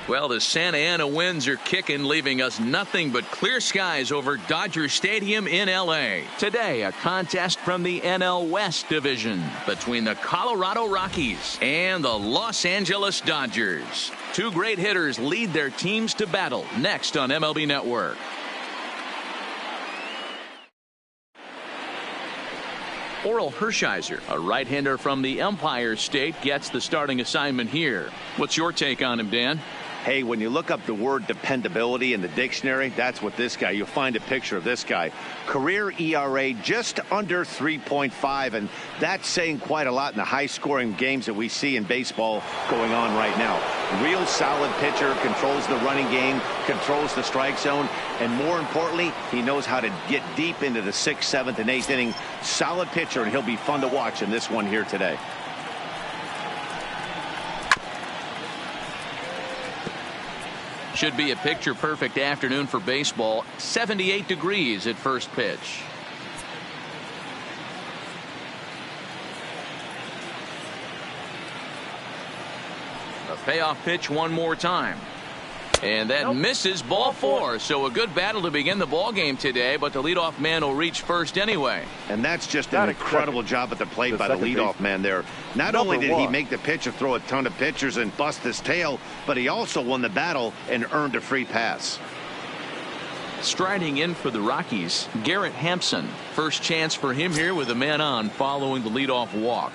Well, the Santa Ana winds are kicking, leaving us nothing but clear skies over Dodger Stadium in L.A. Today, a contest from the NL West division between the Colorado Rockies and the Los Angeles Dodgers. Two great hitters lead their teams to battle next on MLB Network. Oral Hershiser, a right-hander from the Empire State, gets the starting assignment here. What's your take on him, Dan? Hey, when you look up the word dependability in the dictionary, that's what this guy, you'll find a picture of this guy. Career ERA just under 3.5, and that's saying quite a lot in the high-scoring games that we see in baseball going on right now. Real solid pitcher, controls the running game, controls the strike zone, and more importantly, he knows how to get deep into the 6th, 7th, and 8th inning. Solid pitcher, and he'll be fun to watch in this one here today. Should be a picture-perfect afternoon for baseball. 78 degrees at first pitch. A payoff pitch one more time. And that misses, ball 4. So a good battle to begin the ball game today, but the leadoff man will reach first anyway. And that's just an incredible job at the plate by the leadoff man there. Not only did he make the pitcher throw a ton of pitchers and bust his tail, but he also won the battle and earned a free pass. Striding in for the Rockies, Garrett Hampson. First chance for him here with a man on following the leadoff walk.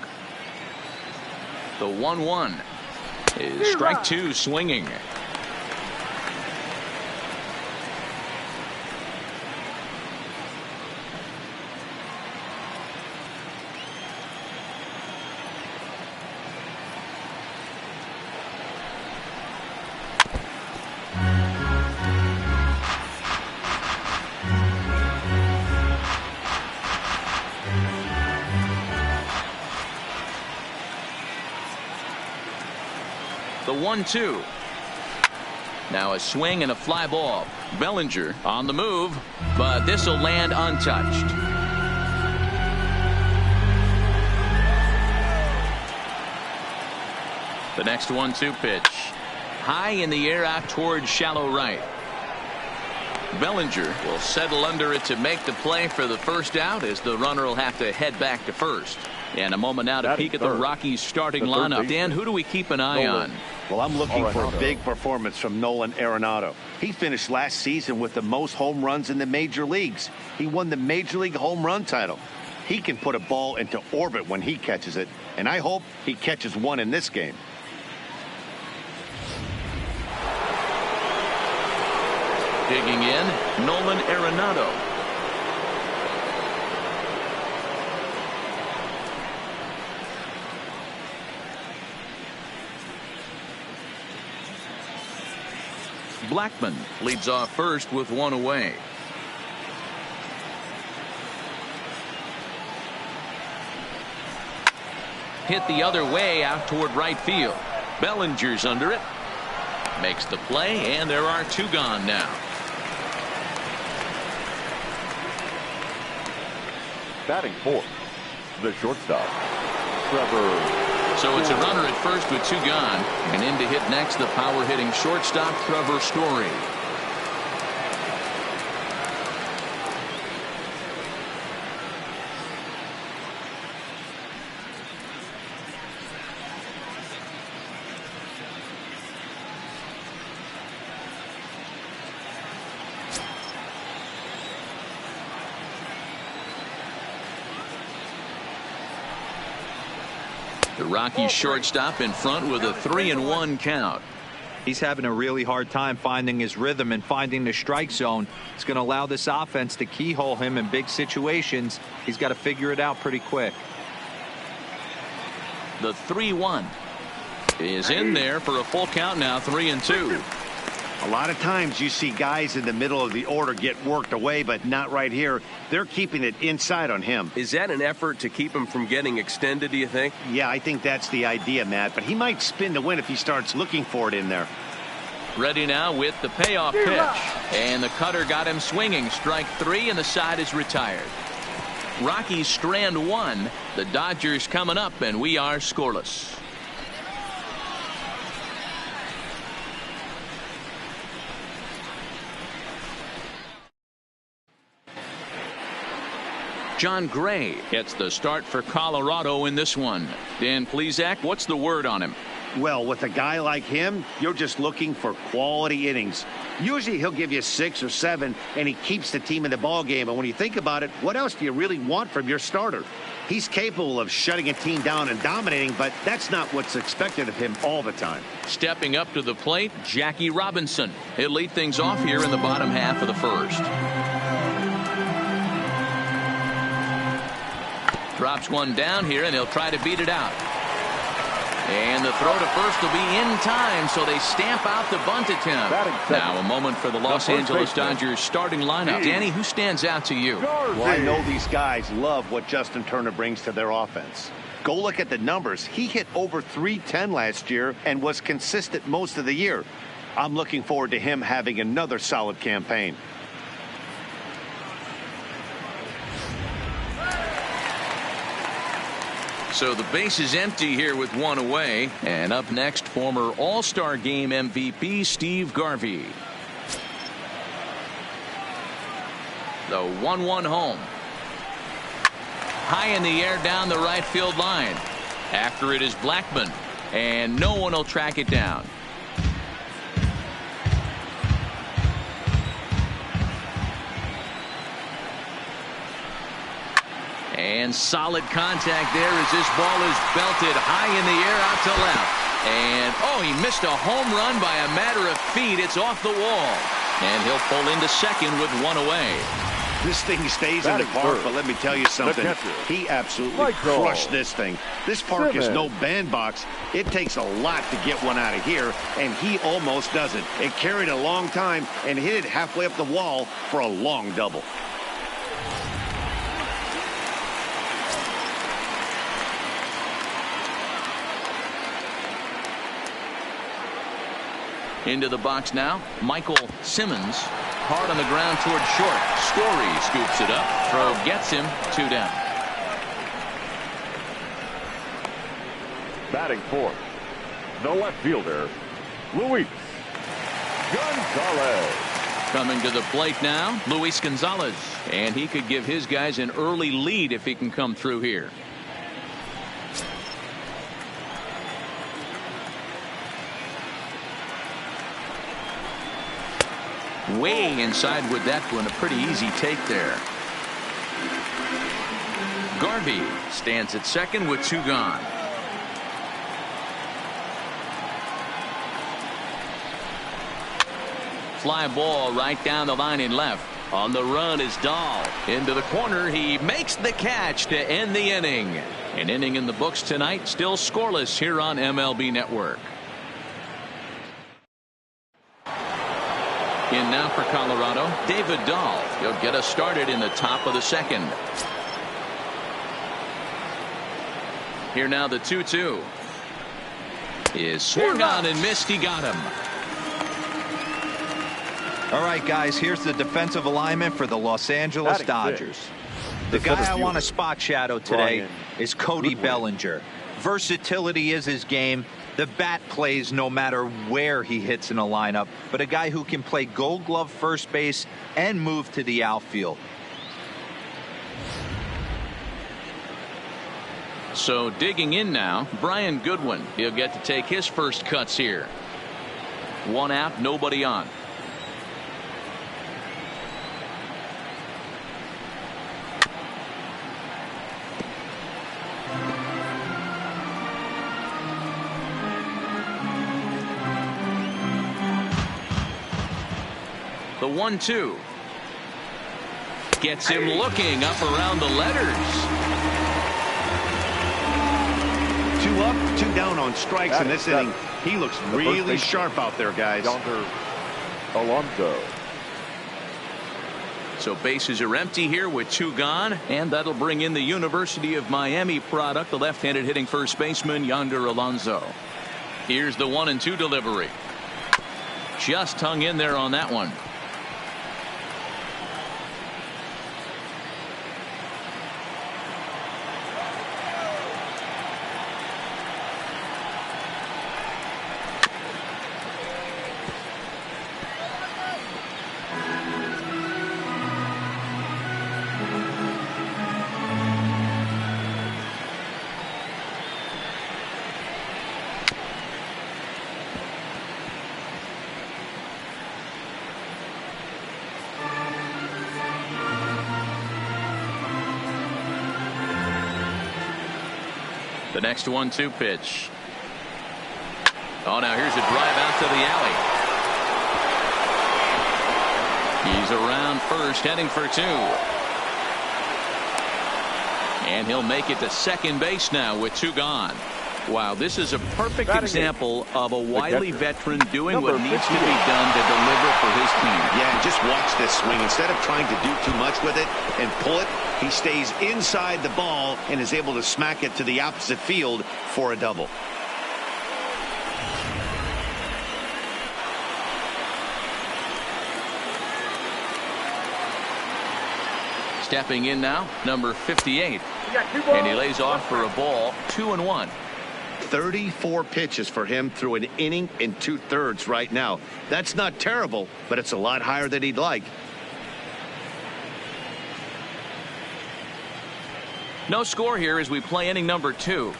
The 1-1 is strike 2 swinging. The 1-2. Now a swing and a fly ball. Bellinger on the move, but this will land untouched. The next 1-2 pitch. High in the air out towards shallow right. Bellinger will settle under it to make the play for the first out, as the runner will have to head back to first. And a moment now to peek at the Rockies starting lineup. Dan, who do we keep an eye on? Well, I'm looking for a big performance from Nolan Arenado. He finished last season with the most home runs in the major leagues. He won the Major League home run title. He can put a ball into orbit when he catches it, and I hope he catches one in this game. Digging in, Nolan Arenado. Blackman leads off first with one away. Hit the other way out toward right field. Bellinger's under it. Makes the play, and there are 2 gone now. Batting fourth, the shortstop, Trevor. So it's a runner at first with 2 gone, and in to hit next the power hitting shortstop Trevor Story. The Rockies shortstop in front with a 3-1 count. He's having a really hard time finding his rhythm and finding the strike zone. It's going to allow this offense to keyhole him in big situations. He's got to figure it out pretty quick. The 3-1 is in there for a full count now. 3-2. A lot of times you see guys in the middle of the order get worked away, but not right here. They're keeping it inside on him. Is that an effort to keep him from getting extended, do you think? Yeah, I think that's the idea, Matt, but he might spin to win if he starts looking for it in there. Ready now with the payoff pitch, and the cutter got him swinging. Strike 3, and the side is retired. Rockies strand 1. The Dodgers coming up, and we are scoreless. John Gray gets the start for Colorado in this one. Dan Plesac, what's the word on him? Well, with a guy like him, you're just looking for quality innings. Usually he'll give you 6 or 7, and he keeps the team in the ball game. And when you think about it, what else do you really want from your starter? He's capable of shutting a team down and dominating, but that's not what's expected of him all the time. Stepping up to the plate, Jackie Robinson. He'll lead things off here in the bottom half of the first. Drops one down here, and he'll try to beat it out. And the throw to first will be in time, so they stamp out the bunt attempt. Now a moment for the Los Angeles Dodgers starting lineup. Danny, who stands out to you? Well, I know these guys love what Justin Turner brings to their offense. Go look at the numbers. He hit over .310 last year and was consistent most of the year. I'm looking forward to him having another solid campaign. So the base is empty here with one away. And up next, former All-Star Game MVP Steve Garvey. The 1-1 home. High in the air down the right field line. After it is Blackmon. And no one will track it down. And solid contact there as this ball is belted high in the air out to left. And, oh, he missed a home run by a matter of feet. It's off the wall. And he'll pull into second with one away. This thing stays in the park, but let me tell you something. He absolutely crushed this thing. This park is no bandbox. It takes a lot to get one out of here, and he almost does it. It carried a long time and hit it halfway up the wall for a long double. Into the box now, Michael Simmons. Hard on the ground toward short. Story scoops it up. Throw gets him 2 down. Batting fourth, the left fielder, Luis Gonzalez. Coming to the plate now, Luis Gonzalez. And he could give his guys an early lead if he can come through here. Way inside with that one. A pretty easy take there. Garvey stands at second with 2 gone. Fly ball right down the line in left. On the run is Dahl. Into the corner. He makes the catch to end the inning. An inning in the books tonight. Still scoreless here on MLB Network. In now for Colorado, David Dahl. He'll get us started in the top of the second. Here now the 2-2. Is swung on and missed. He got him. All right, guys, here's the defensive alignment for the Los Angeles Dodgers. The guy I want to spot shadow today is Cody Bellinger. Versatility is his game. The bat plays no matter where he hits in a lineup, but a guy who can play Gold Glove first base and move to the outfield. So digging in now, Brian Goodwin. He'll get to take his first cuts here. 1 out, nobody on. The 1-2 gets him looking up around the letters. 2 up, 2 down on strikes in this inning. He looks really sharp out there, guys. Alonso. So bases are empty here with 2 gone, and that'll bring in the University of Miami product, the left-handed hitting first baseman Yonder Alonso. Here's the 1-2 delivery. Just hung in there on that one. The next 1-2 pitch. Oh, now here's a drive out to the alley. He's around first, heading for 2. And he'll make it to second base now with 2 gone. Wow, this is a perfect example of a wily veteran doing what needs to be done to deliver for his team. Yeah, and just watch this swing. Instead of trying to do too much with it and pull it, he stays inside the ball and is able to smack it to the opposite field for a double. Stepping in now, number 58. And he lays off for a ball, 2-1. 34 pitches for him through an inning and 2/3 right now. That's not terrible, but it's a lot higher than he'd like. No score here as we play inning number 2.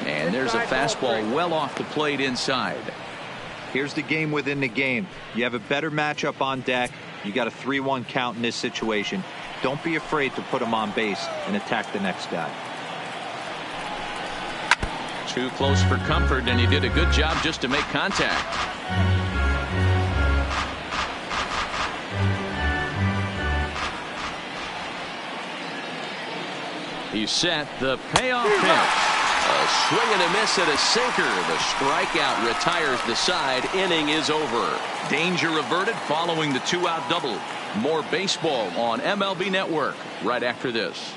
And there's a fastball well off the plate inside. Here's the game within the game. You have a better matchup on deck. You got a 3-1 count in this situation. Don't be afraid to put him on base and attack the next guy. Too close for comfort, and he did a good job just to make contact. He's set. The payoff pitch. A swing and a miss at a sinker. The strikeout retires the side. Inning is over. Danger averted following the 2-out double. More baseball on MLB Network right after this.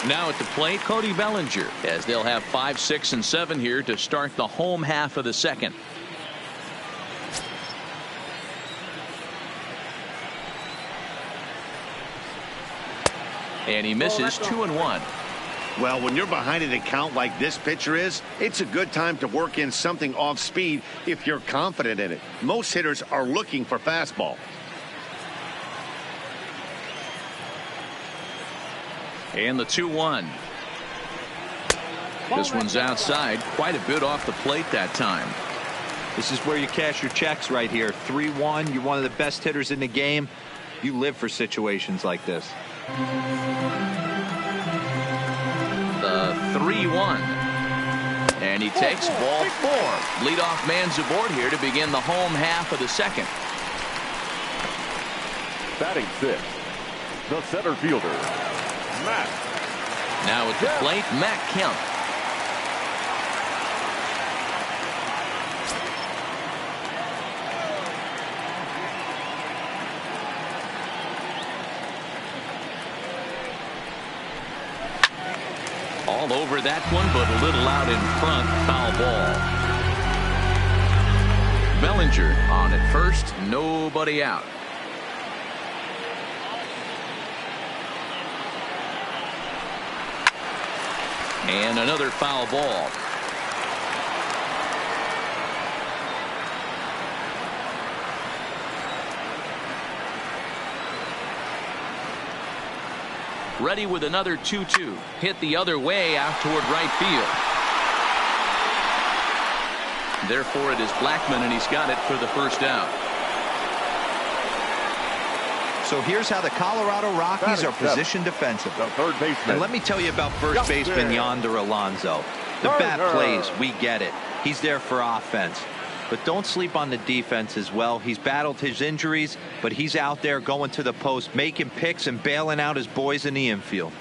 Now at the plate, Cody Bellinger, as they'll have 5, 6, and 7 here to start the home half of the second. And he misses 2-1. Well, when you're behind an account like this pitcher is, it's a good time to work in something off speed if you're confident in it. Most hitters are looking for fastball. And the 2-1. This one's outside, quite a bit off the plate that time. This is where you cash your checks right here. 3-1. You're one of the best hitters in the game. You live for situations like this. The 3-1. And he takes ball 4. Leadoff man's aboard here to begin the home half of the second. Batting 6, the center fielder, Matt. Now at the plate, Matt Kemp. All over that one, but a little out in front. Foul ball. Bellinger on at first, nobody out. And another foul ball. Ready with another 2-2. Hit the other way out toward right field. Therefore, it is Blackmon, and he's got it for the first out. So here's how the Colorado Rockies are positioned defensively. The third baseman. And let me tell you about first baseman Yonder Alonso. The bat plays. We get it. He's there for offense. But don't sleep on the defense as well. He's battled his injuries, but he's out there going to the post, making picks and bailing out his boys in the infield.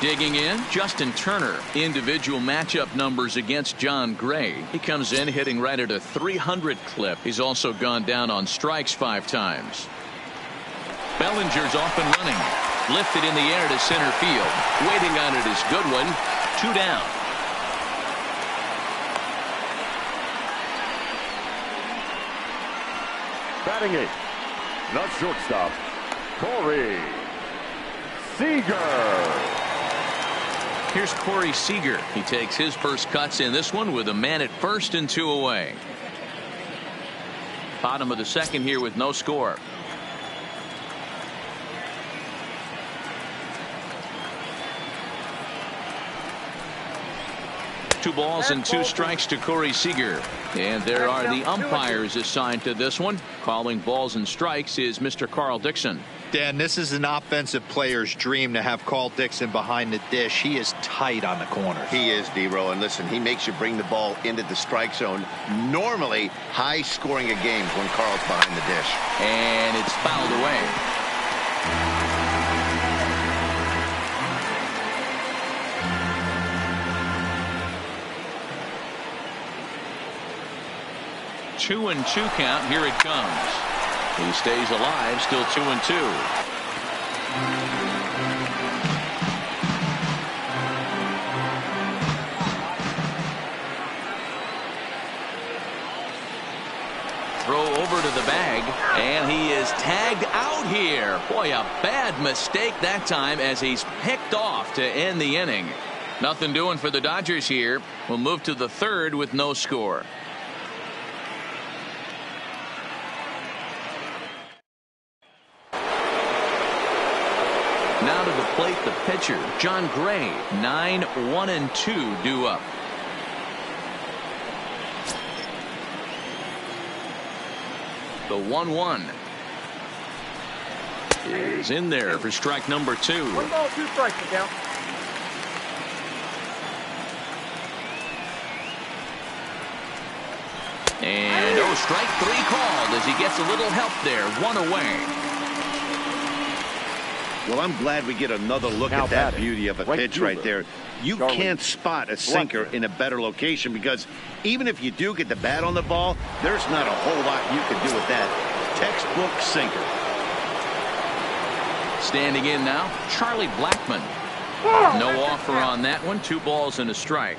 Digging in, Justin Turner. Individual matchup numbers against John Gray. He comes in hitting right at a 300 clip. He's also gone down on strikes 5 times. Bellinger's off and running. Lifted in the air to center field. Waiting on it is Goodwin. 2 down. Batting 8, the shortstop, Corey Seager. Here's Corey Seager. He takes his first cuts in this one with a man at first and 2 away. Bottom of the second here with no score. 2 balls and 2 strikes to Corey Seager. And there are the umpires assigned to this one. Calling balls and strikes is Mr. Carl Dixon. Dan, this is an offensive player's dream to have Carl Dixon behind the dish. He is tight on the corners. He is, D-Row, and listen, he makes you bring the ball into the strike zone. Normally high scoring of games when Carl's behind the dish. And it's fouled away. Two and 2 count. Here it comes. He stays alive, still 2 and 2. Throw over to the bag, and he is tagged out here. Boy, a bad mistake that time as he's picked off to end the inning. Nothing doing for the Dodgers here. We'll move to the 3rd with no score. Now to the plate, the pitcher, John Gray. 9-1-2 due up. The 1-1 is in there for strike number 2. 1 ball, 2 strikes, Miguel. And strike 3 called as he gets a little help there. 1 away. Well, I'm glad we get another look at that beauty of a pitch right there. You can't spot a sinker in a better location because even if you do get the bat on the ball, there's not a whole lot you can do with that. Textbook sinker. Standing in now, Charlie Blackmon. No offer on that one. 2 balls and a strike.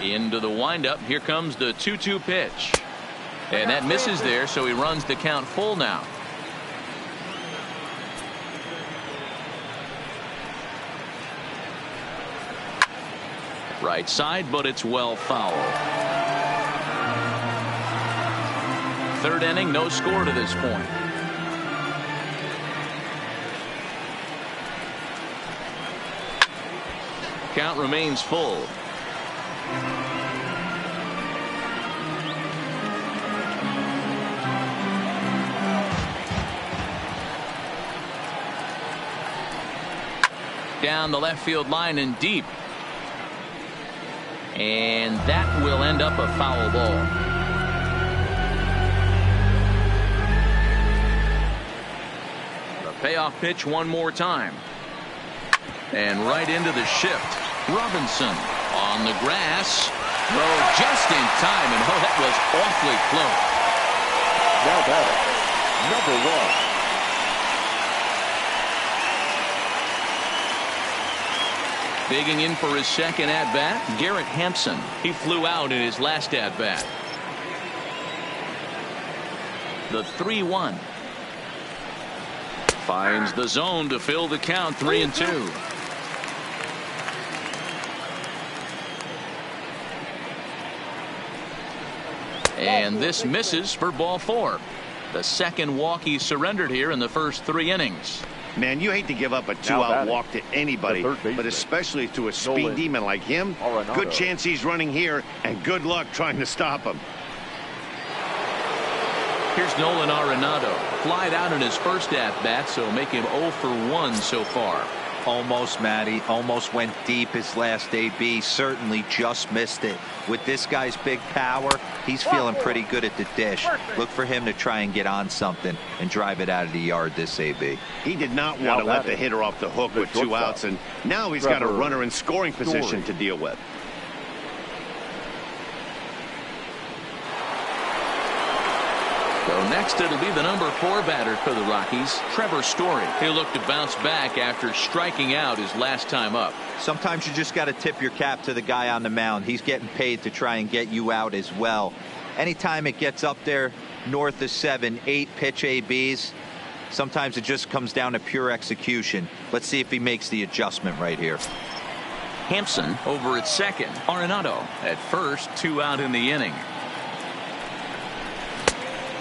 Into the windup. Here comes the 2-2 pitch. And that misses there, so he runs the count full now. Right side, but it's well foul. 3rd inning, no score to this point. Count remains full. Down the left field line and deep. And that will end up a foul ball. The payoff pitch one more time. And right into the shift. Robinson on the grass. Throw just in time, and that was awfully close. Now batting, number 1. Digging in for his second at-bat, Garrett Hampson. He flew out in his last at-bat. The 3-1. Finds the zone to fill the count. 3-2. And this misses for ball 4. The second walk he surrendered here in the first 3 innings. Man, you hate to give up a 2-out walk to anybody, but especially to a speed demon like him. Good chance he's running here, and good luck trying to stop him. Here's Nolan Arenado. Flied out in his first at-bat, so make him 0 for 1 so far. Almost, Matty. Almost went deep his last AB. Certainly just missed it. With this guy's big power, he's feeling pretty good at the dish. Look for him to try and get on something and drive it out of the yard this AB. He did not want to let the hitter off the hook with 2 outs, and now he's got a runner in scoring position to deal with. So next it'll be the number 4 batter for the Rockies, Trevor Story. He'll look to bounce back after striking out his last time up. Sometimes you just got to tip your cap to the guy on the mound. He's getting paid to try and get you out as well. Anytime it gets up there, north of 7, 8 pitch ABs. Sometimes it just comes down to pure execution. Let's see if he makes the adjustment right here. Hampson over at second. Arenado at first, 2 out in the inning.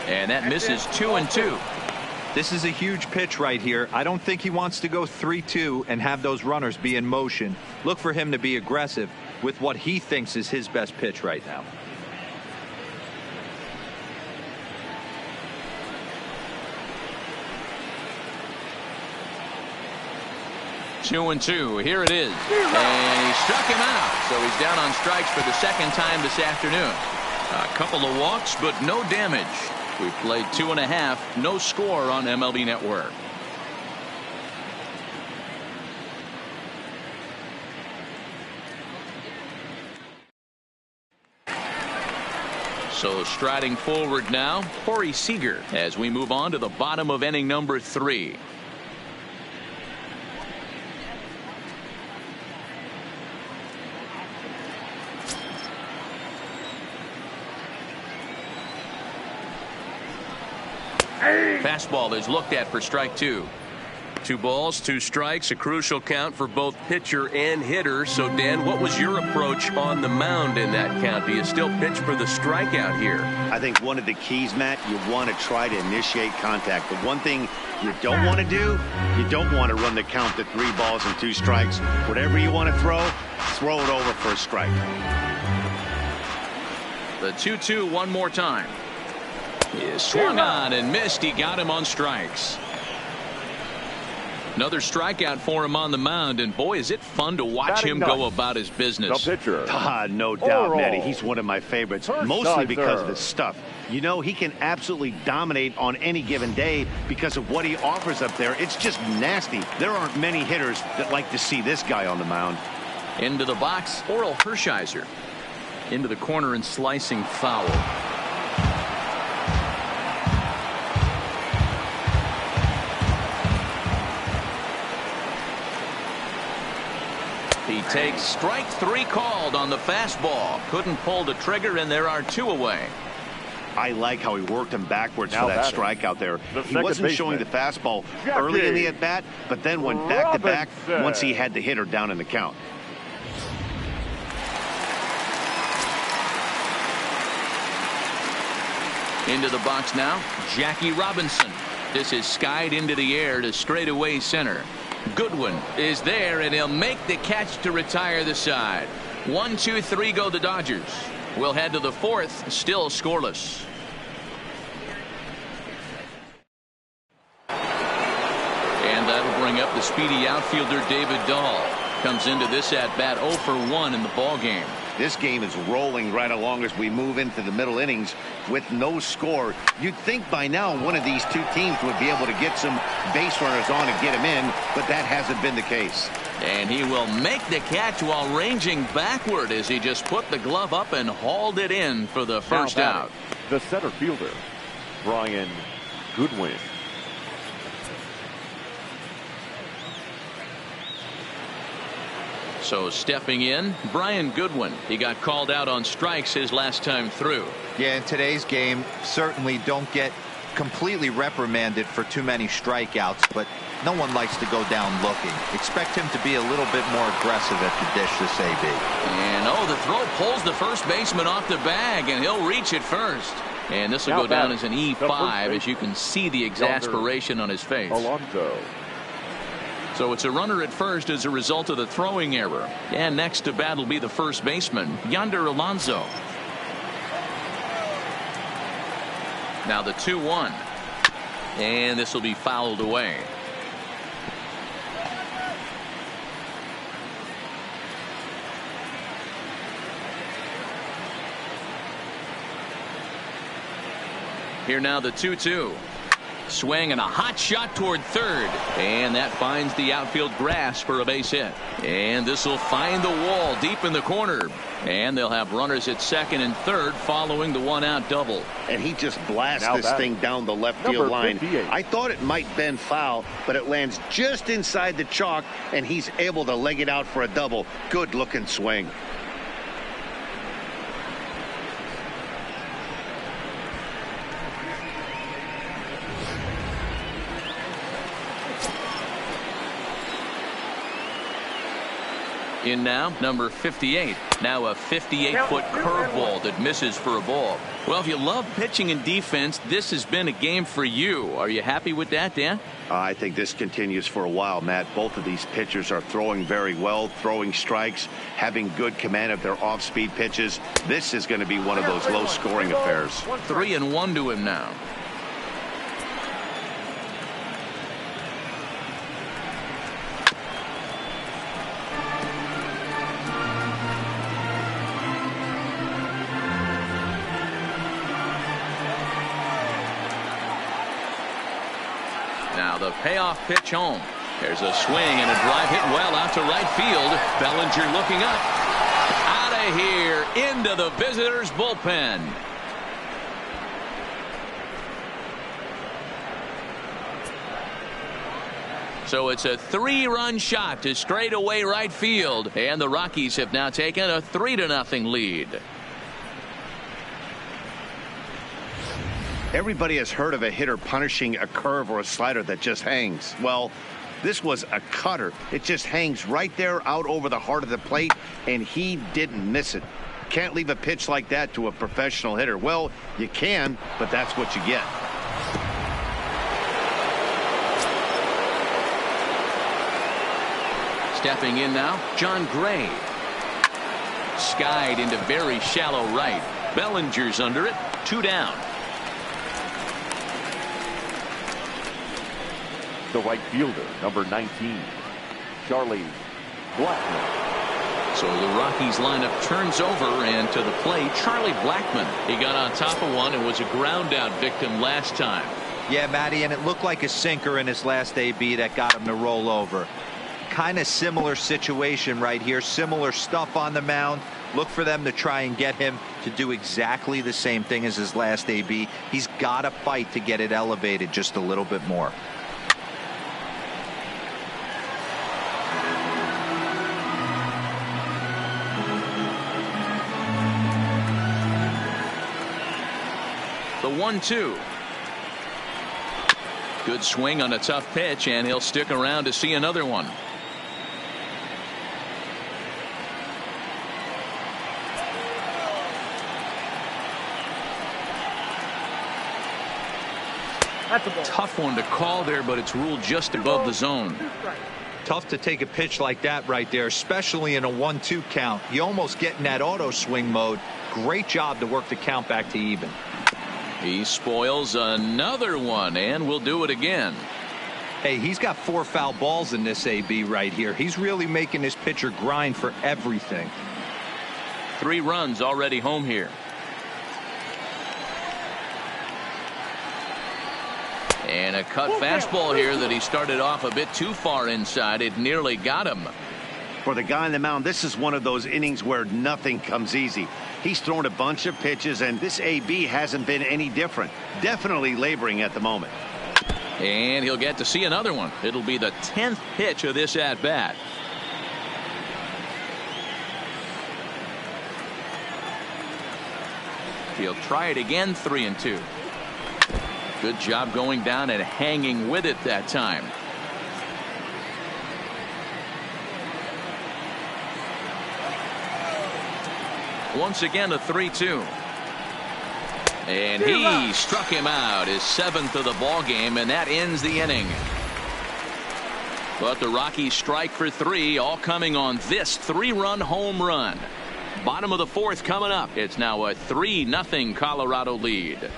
And that misses 2-2. This is a huge pitch right here. I don't think he wants to go 3-2 and have those runners be in motion. Look for him to be aggressive with what he thinks is his best pitch right now. Two and two. Here it is. And he struck him out. So he's down on strikes for the second time this afternoon. A couple of walks, but no damage. We played 2.5. No score on MLB Network. So striding forward now, Corey Seager, as we move on to the bottom of inning number 3. Fastball is looked at for strike 2. 2 balls, 2 strikes, a crucial count for both pitcher and hitter. So, Dan, what was your approach on the mound in that count? Do you still pitch for the strikeout here? I think one of the keys, Matt, you want to try to initiate contact. The one thing you don't want to do, you don't want to run the count to 3 balls and 2 strikes. Whatever you want to throw it over for a strike. The 2-2 one more time. He swung on and missed. He got him on strikes. Another strikeout for him on the mound, and boy, is it fun to watch him go about his business. The pitcher. No doubt, Matty. He's one of my favorites, mostly because of his stuff. You know, he can absolutely dominate on any given day because of what he offers up there. It's just nasty. There aren't many hitters that like to see this guy on the mound. Into the box, Oral Hershiser. Into the corner and slicing foul. He takes strike 3 called on the fastball. Couldn't pull the trigger, and there are 2 away. I like how he worked him backwards for that strikeout there. He wasn't showing the fastball early in the at-bat, but then went back-to-back once he had the hitter down in the count. Into the box now, Jackie Robinson. This is skied into the air to straightaway center. Goodwin is there, and he'll make the catch to retire the side. 1, 2, 3 go the Dodgers. We'll head to the 4th, still scoreless. And that'll bring up the speedy outfielder David Dahl. Comes into this at-bat 0 for 1 in the ballgame. This game is rolling right along as we move into the middle innings with no score. You'd think by now one of these 2 teams would be able to get some base runners on and get him in, but that hasn't been the case. And he will make the catch while ranging backward as he just put the glove up and hauled it in for the first out. The center fielder, Brian Goodwin. So stepping in, Brian Goodwin. He got called out on strikes his last time through. Yeah, in today's game, certainly don't get completely reprimanded for too many strikeouts, but no one likes to go down looking. Expect him to be a little bit more aggressive at the dish this AB. And the throw pulls the first baseman off the bag, and he'll reach it first. And this will go down as an E5, as you can see the exasperation on his face. Alonso. So it's a runner at first as a result of the throwing error. And next to bat will be the first baseman, Yonder Alonso. Now the 2-1. And this will be fouled away. Here now the 2-2. Swing and a hot shot toward third, and that finds the outfield grass for a base hit. And this will find the wall deep in the corner, and they'll have runners at second and third following the 1-out double. And he just blasts this thing down the left field line. 58. I thought it might bend foul, but it lands just inside the chalk, and he's able to leg it out for a double. Good looking swing. In now, number 58. Now a 58-foot curveball that misses for a ball. Well, if you love pitching and defense, this has been a game for you. Are you happy with that, Dan? I think this continues for a while, Matt. Both of these pitchers are throwing very well, throwing strikes, having good command of their off-speed pitches. This is going to be one of those low-scoring affairs. 3-1 to him now. Now the payoff pitch home. There's a swing and a drive hit well out to right field. Bellinger looking up. Out of here into the visitors' bullpen. So it's a 3-run shot to straightaway right field. And the Rockies have now taken a 3-0 lead. Everybody has heard of a hitter punishing a curve or a slider that just hangs. Well, this was a cutter. It just hangs right there out over the heart of the plate, and he didn't miss it. Can't leave a pitch like that to a professional hitter. Well, you can, but that's what you get. Stepping in now, John Gray. Skied into very shallow right. Bellinger's under it. 2 down. The right fielder, number 19, Charlie Blackmon. So the Rockies lineup turns over, and to the plate, Charlie Blackmon. He got on top of one and was a ground out victim last time. Yeah, Matty, and it looked like a sinker in his last AB that got him to roll over. Kind of similar situation right here. Similar stuff on the mound. Look for them to try and get him to do exactly the same thing as his last AB. He's got to fight to get it elevated just a little bit more. The 1-2. Good swing on a tough pitch, and he'll stick around to see another one. That's a ball. Tough one to call there, but it's ruled just above the zone. Tough to take a pitch like that right there, especially in a 1-2 count. You almost get in that auto swing mode. Great job to work the count back to even. He spoils another one, and will do it again. Hey, he's got 4 foul balls in this AB right here. He's really making his pitcher grind for everything. 3 runs already home here. And a cut fastball here that he started off a bit too far inside. It nearly got him. For the guy on the mound, this is one of those innings where nothing comes easy. He's thrown a bunch of pitches, and this AB hasn't been any different. Definitely laboring at the moment. And he'll get to see another one. It'll be the 10th pitch of this at-bat. He'll try it again, 3-2. Good job going down and hanging with it that time. Once again, a 3-2. And he struck him out, his 7th of the ball game, and that ends the inning. But the Rockies strike for 3, all coming on this 3-run home run. Bottom of the 4th coming up. It's now a 3-0 Colorado lead.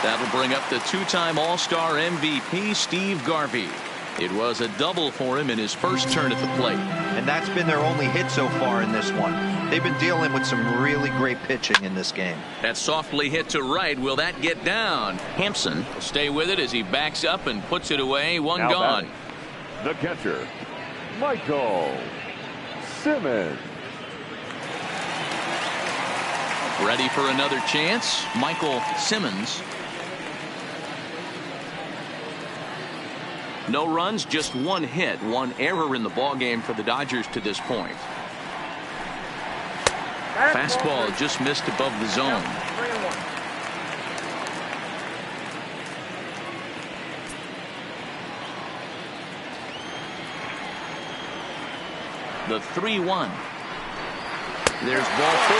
That'll bring up the 2-time All-Star MVP Steve Garvey. It was a double for him in his first turn at the plate. And that's been their only hit so far in this one. They've been dealing with some really great pitching in this game. That softly hit to right. Will that get down? Hampson will stay with it as he backs up and puts it away. One Now gone. batting, the catcher, Michael Simmons. Ready for another chance. Michael Simmons. No runs, just 1 hit, 1 error in the ball game for the Dodgers to this point. Fastball just missed above the zone. The 3-1. There's ball 4.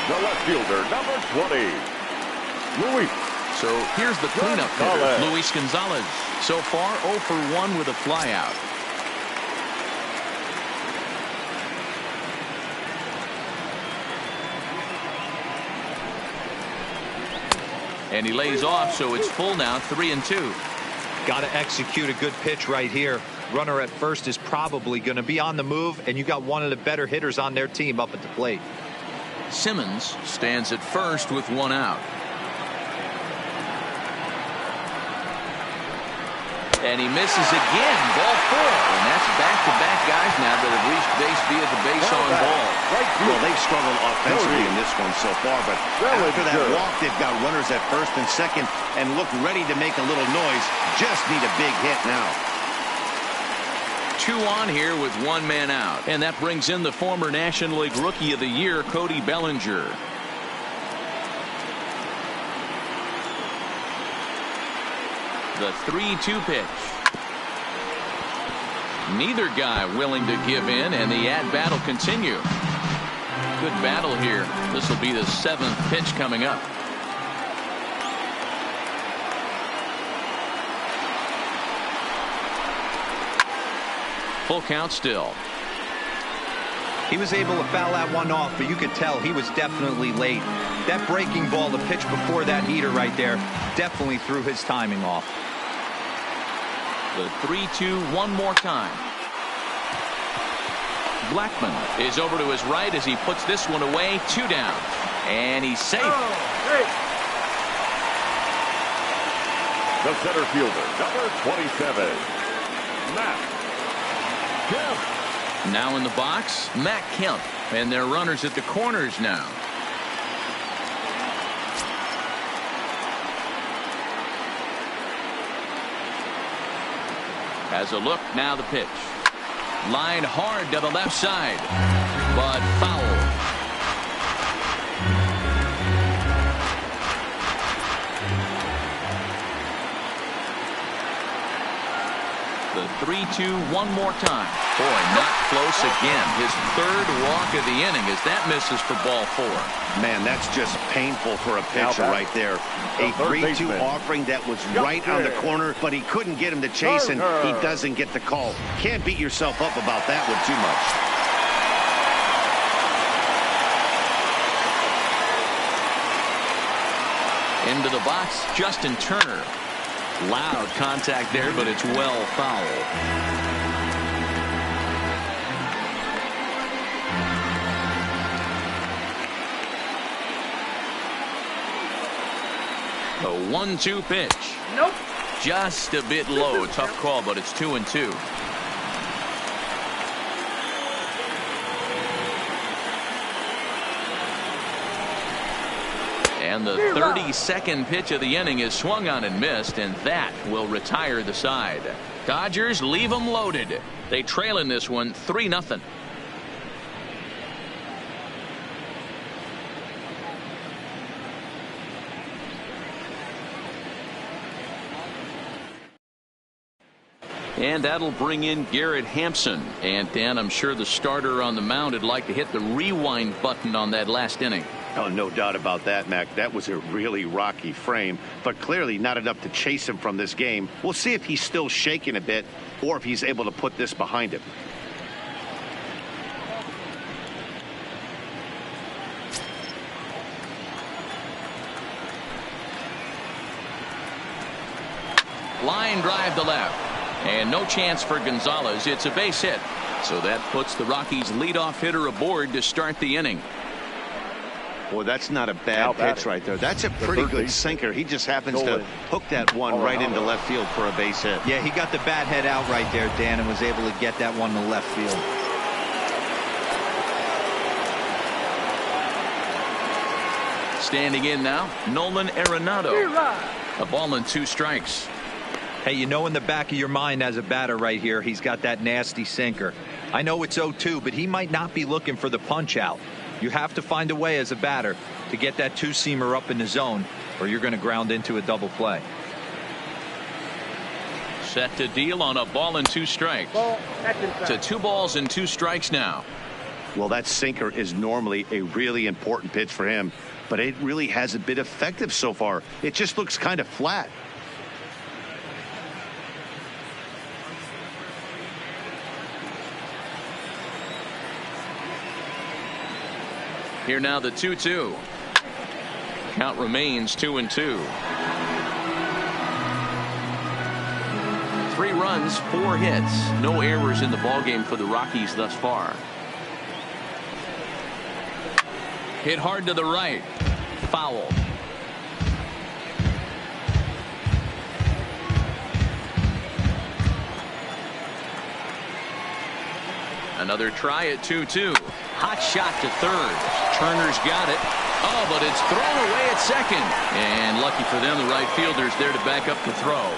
The left fielder, number 20, Luis. So here's the cleanup hitter, Luis Gonzalez. So far, 0 for 1 with a flyout. And he lays off, so it's full now, 3-2. Got to execute a good pitch right here. Runner at first is probably going to be on the move, and you got one of the better hitters on their team up at the plate. Simmons stands at first with 1 out. And he misses again. Ball 4. And that's back-to-back guys now that have reached base via the base on ball. Well, they've struggled offensively in this one so far, but after that walk, they've got runners at first and second and look ready to make a little noise. Just need a big hit now. 2 on here with 1 man out. And that brings in the former National League Rookie of the Year, Cody Bellinger. The 3-2 pitch. Neither guy willing to give in, and the at-bat will continue. Good battle here. This will be the 7th pitch coming up. Full count still. He was able to foul that one off, but you could tell he was definitely late. That breaking ball, the pitch before that heater right there, definitely threw his timing off. The 3-2 one more time. Blackman is over to his right as he puts this one away. 2 down. And he's safe. The center fielder, number 27, Matt Kemp. Now in the box, Matt Kemp. And their runners at the corners now. Has a look, now the pitch. Line hard to the left side, but foul. The 3-2 one more time. Boy, not close again. His 3rd walk of the inning as that misses for ball 4. Man, that's just painful for a pitcher right there. A 3-2 offering that was right on the corner, but he couldn't get him to chase, and he doesn't get the call. Can't beat yourself up about that one too much. Into the box, Justin Turner. Loud contact there, but it's well foul. A 1-2 pitch. Nope. Just a bit low. Tough call, but it's 2-2. And the 32nd pitch of the inning is swung on and missed, and that will retire the side. Dodgers leave them loaded. They trail in this one 3-0. And that'll bring in Garrett Hampson. And Dan, I'm sure the starter on the mound would like to hit the rewind button on that last inning. Oh, no doubt about that, Mac. That was a really rocky frame, but clearly not enough to chase him from this game. We'll see if he's still shaking a bit or if he's able to put this behind him. Line drive to left. And no chance for Gonzalez. It's a base hit. So that puts the Rockies' leadoff hitter aboard to start the inning. Boy, that's not a bad pitch right there. That's a pretty good sinker. He just happens to hook that one right into left field for a base hit. Yeah, he got the bat head out right there, Dan, and was able to get that one to left field. Standing in now, Nolan Arenado. A ball and 2 strikes. Hey, you know in the back of your mind as a batter right here, he's got that nasty sinker. I know it's 0-2, but he might not be looking for the punch out. You have to find a way as a batter to get that 2-seamer up in the zone, or you're going to ground into a double play. Set to deal on a ball and 2 strikes. To 2 balls and 2 strikes now. Well, that sinker is normally a really important pitch for him, but it really hasn't been effective so far. It just looks kind of flat. Here now the 2-2. Count remains 2-2. 3 runs, 4 hits, no errors in the ballgame for the Rockies thus far. Hit hard to the right. Foul. Another try at 2-2. Hot shot to third. Turner's got it. Oh, but it's thrown away at second. And lucky for them, the right fielder's there to back up the throw.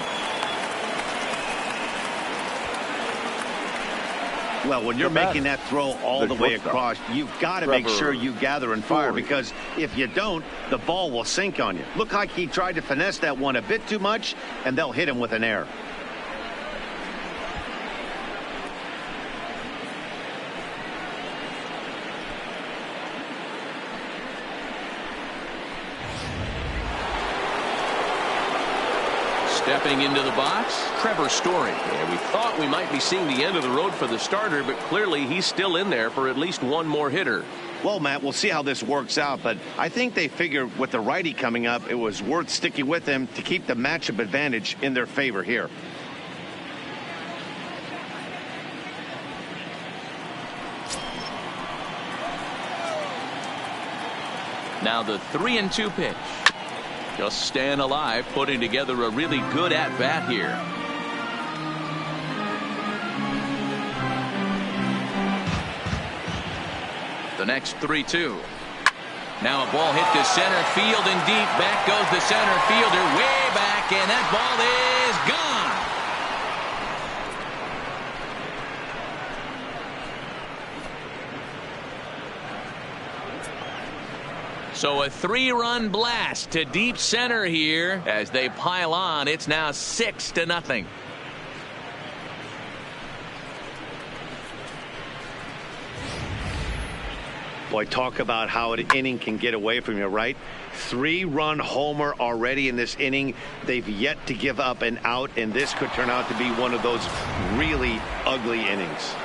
Well, when you're making that throw all the way across, you've got to make sure you gather and fire, because if you don't, the ball will sink on you. Look like he tried to finesse that one a bit too much, and they'll hit him with an error. Stepping into the box, Trevor Story. And we thought we might be seeing the end of the road for the starter, but clearly he's still in there for at least one more hitter. Well, Matt, we'll see how this works out, but I think they figure with the righty coming up, it was worth sticking with him to keep the matchup advantage in their favor here. Now the 3-2 pitch. Just staying alive, putting together a really good at-bat here. The next 3-2. Now a ball hit to center field and deep. Back goes the center fielder way back, and that ball is gone. So a 3-run blast to deep center here as they pile on. It's now 6-0. Boy, talk about how an inning can get away from you, right? 3-run homer already in this inning. They've yet to give up an out, and this could turn out to be one of those really ugly innings.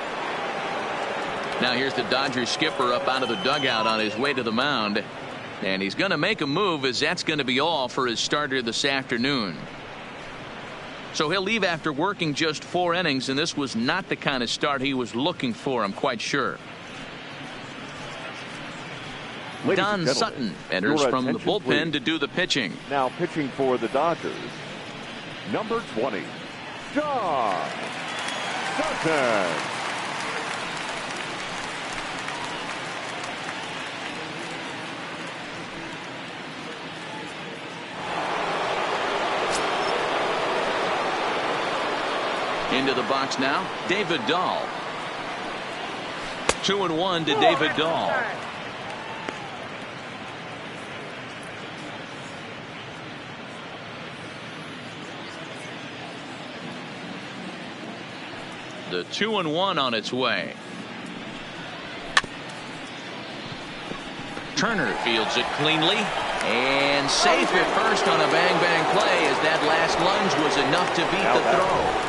Now here's the Dodgers skipper up out of the dugout on his way to the mound. And he's going to make a move, as that's going to be all for his starter this afternoon. So he'll leave after working just 4 innings, and this was not the kind of start he was looking for, I'm quite sure. Don Sutton enters from the bullpen to do the pitching. Now pitching for the Dodgers, number 20, Don Sutton. Into the box now, David Dahl. 2-1 to David Dahl. The 2-1 on its way. Turner fields it cleanly and safe at first on a bang play, as that last lunge was enough to beat the throw.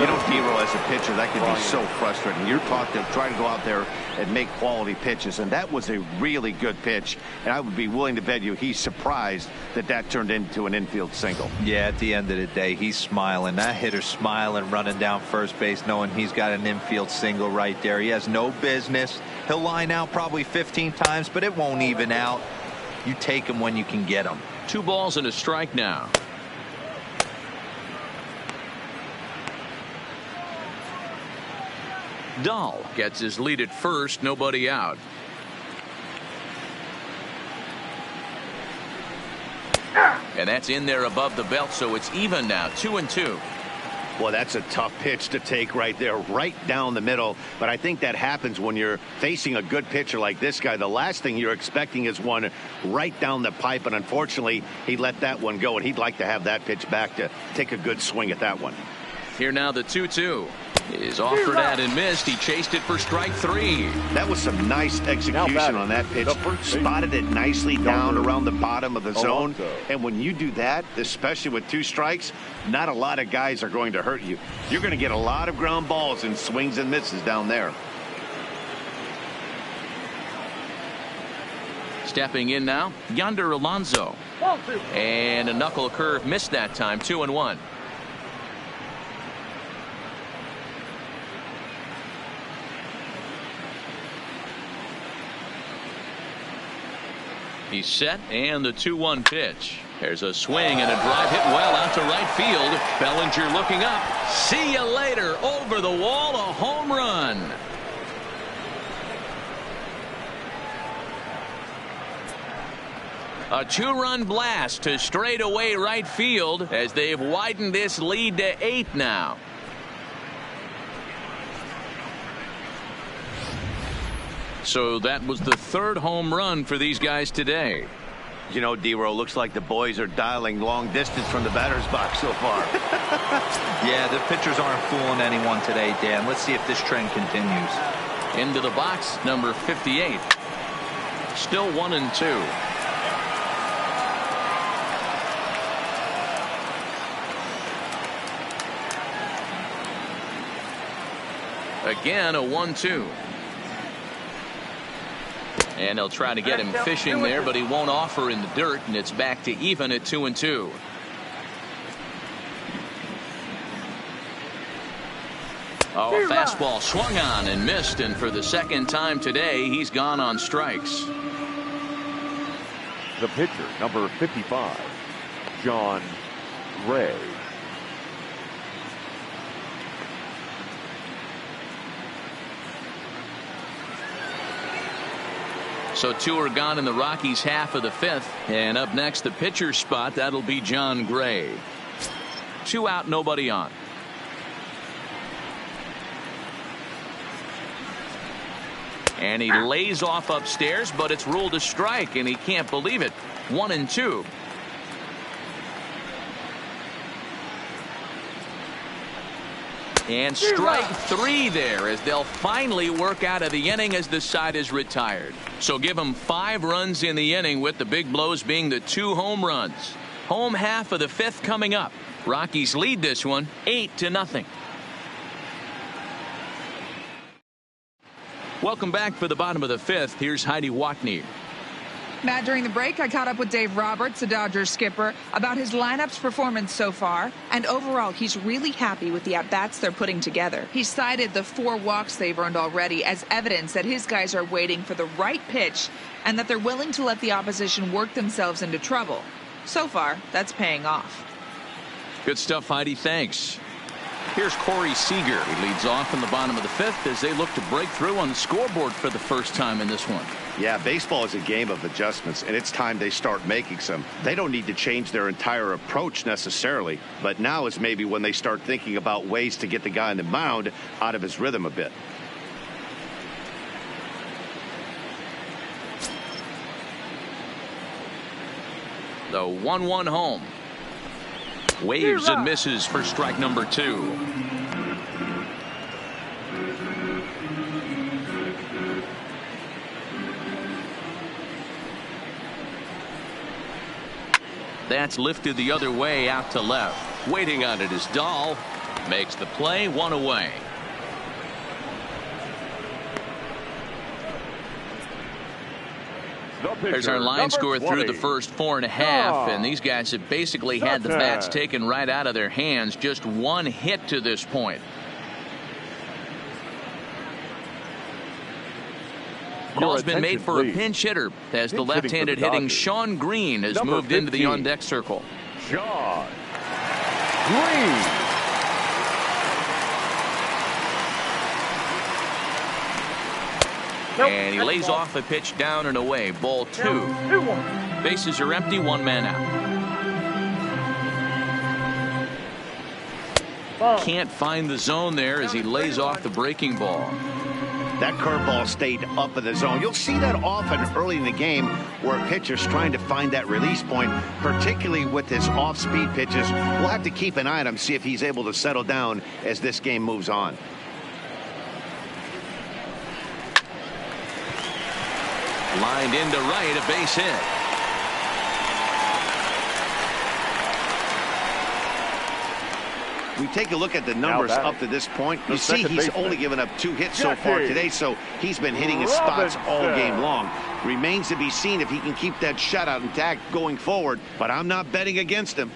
You know, Dero, as a pitcher, that can be so frustrating. You're taught to try to go out there and make quality pitches, and that was a really good pitch. And I would be willing to bet you he's surprised that that turned into an infield single. Yeah, at the end of the day, he's smiling. That hitter's smiling, running down first base, knowing he's got an infield single right there. He has no business. He'll line out probably 15 times, but it won't even out. You take him when you can get him. 2 balls and a strike now. Dahl gets his lead at first, nobody out. And that's in there above the belt, so it's even now, 2-2. Well, that's a tough pitch to take right there, right down the middle. But I think that happens when you're facing a good pitcher like this guy. The last thing you're expecting is one right down the pipe, and unfortunately, he let that one go, and he'd like to have that pitch back to take a good swing at that one. Here now the 2-2 is offered at and missed. He chased it for strike 3. That was some nice execution on that pitch. Spotted it nicely down around the bottom of the zone. And when you do that, especially with 2 strikes, not a lot of guys are going to hurt you. You're going to get a lot of ground balls and swings and misses down there. Stepping in now, Yonder Alonso. And a knuckle curve missed that time. 2-1. He's set, and the 2-1 pitch. There's a swing and a drive hit well out to right field. Bellinger looking up. See you later. Over the wall, a home run. A 2-run blast to straightaway right field as they've widened this lead to 8 now. So that was the 3rd home run for these guys today. You know, D-Row, looks like the boys are dialing long distance from the batter's box so far. Yeah, the pitchers aren't fooling anyone today, Dan. Let's see if this trend continues. Into the box, number 58. Still 1-2. Again, a 1-2. And they'll try to get him fishing there, but he won't offer in the dirt, and it's back to even at 2-2. Oh, a fastball swung on and missed, and for the 2nd time today, he's gone on strikes. The pitcher, number 55, John Gray. So 2 are gone in the Rockies half of the 5th. And up next, the pitcher spot. That'll be John Gray. 2 out, nobody on. And he lays off upstairs, but it's ruled a strike, and he can't believe it. 1-2. And strike 3 there as they'll finally work out of the inning as the side is retired. So give them 5 runs in the inning, with the big blows being the 2 home runs. Home half of the 5th coming up. Rockies lead this one 8-0. Welcome back for the bottom of the 5th. Here's Heidi Watney. Matt, during the break, I caught up with Dave Roberts, the Dodgers skipper, about his lineup's performance so far. And overall, he's really happy with the at-bats they're putting together. He cited the 4 walks they've earned already as evidence that his guys are waiting for the right pitch and that they're willing to let the opposition work themselves into trouble. So far, that's paying off. Good stuff, Heidi. Thanks. Here's Corey Seager. He leads off in the bottom of the 5th as they look to break through on the scoreboard for the first time in this one. Yeah, baseball is a game of adjustments, and it's time they start making some. They don't need to change their entire approach necessarily, but now is maybe when they start thinking about ways to get the guy on the mound out of his rhythm a bit. The 1-1 home. Waves and misses for strike number 2. That's lifted the other way out to left. Waiting on it is Dahl. Makes the play, 1 away. There's our line score through the first 4.5, and these guys have basically had the bats taken right out of their hands. Just 1 hit to this point. Call's been made for a pinch hitter as the left-handed hitting Sean Green has moved into the on-deck circle. Sean Green. And he lays off a pitch down and away. Ball 2. Bases are empty. 1 man out. Can't find the zone there as he lays off the breaking ball. That curveball stayed up in the zone. You'll see that often early in the game where a pitcher's trying to find that release point, particularly with his off-speed pitches. We'll have to keep an eye on him, see if he's able to settle down as this game moves on. Lined into right, a base hit. We take a look at the numbers up to this point. You see he's only given up 2 hits so far today, so he's been hitting his spots all game long. Remains to be seen if he can keep that shutout intact going forward, but I'm not betting against him.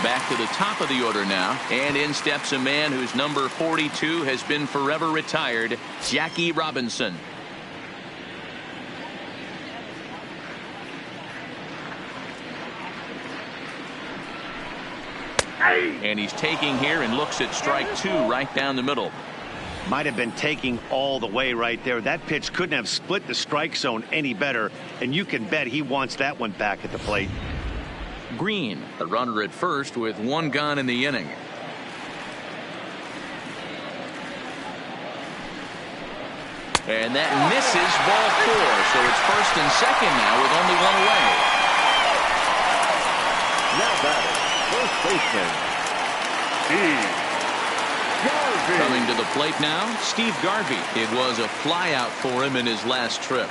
Back to the top of the order now, and in steps a man whose number 42 has been forever retired, Jackie Robinson. And he's taking here and looks at strike 2 right down the middle. Might have been taking all the way right there. That pitch couldn't have split the strike zone any better, and you can bet he wants that one back at the plate. Green, the runner at first with 1 gone in the inning. And that misses, ball 4. So it's first and second now with only 1 away. Now batting, first baseman, Steve Garvey. Coming to the plate now, Steve Garvey. It was a flyout for him in his last trip.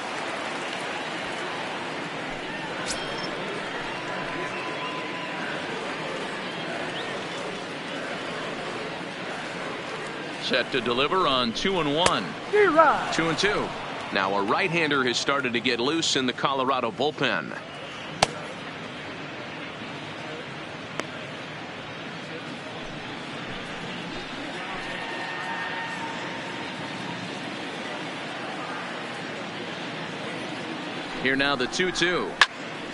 Set to deliver on 2-1. 2-2. Now a right-hander has started to get loose in the Colorado bullpen. Here now the 2-2.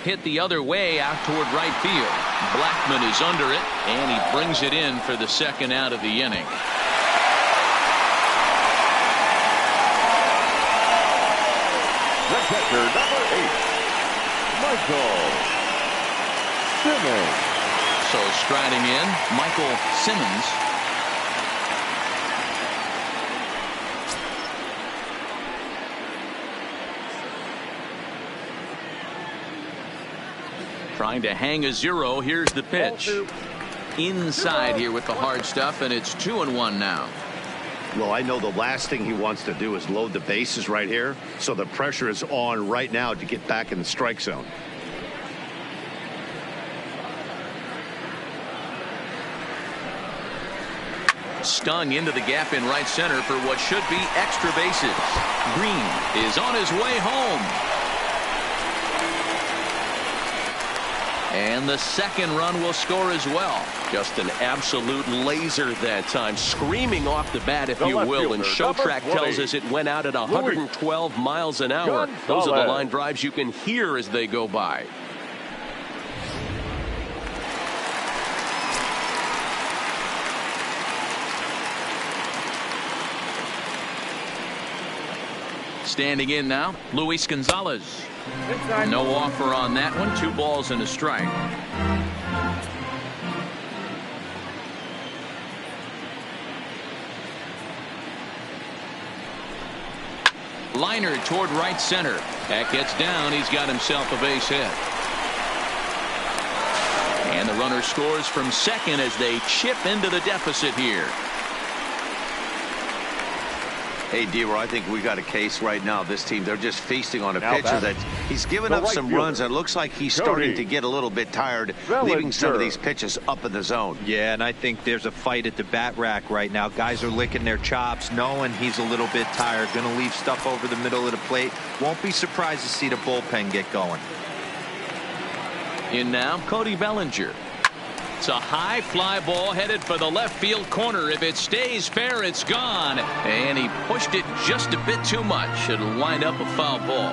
Hit the other way out toward right field. Blackman is under it, and he brings it in for the second out of the inning. The catcher, number 8, Michael Simmons. So striding in, Michael Simmons. Trying to hang a 0. Here's the pitch. Inside here with the hard stuff, and it's 2-1 now. Well, I know the last thing he wants to do is load the bases right here, so the pressure is on right now to get back in the strike zone. Stung into the gap in right center for what should be extra bases. Green is on his way home. And the second run will score as well. Just an absolute laser that time, screaming off the bat, if you will. And Showtrack tells us it went out at 112 miles an hour. Those are the line drives you can hear as they go by. Standing in now, Luis Gonzalez. No offer on that one. 2 balls and a strike. Liner toward right center. That gets down. He's got himself a base hit. And the runner scores from second as they chip into the deficit here. Hey, D-Roy, I think we got a case right now. This team, they're just feasting on a pitcher that he's given up some runs, and it looks like he's starting to get a little bit tired, leaving some of these pitches up in the zone. Yeah, and I think there's a fight at the bat rack right now. Guys are licking their chops, knowing he's a little bit tired, going to leave stuff over the middle of the plate. Won't be surprised to see the bullpen get going. In now, Cody Bellinger. It's a high fly ball headed for the left field corner. If it stays fair, it's gone. And he pushed it just a bit too much. It'll wind up a foul ball.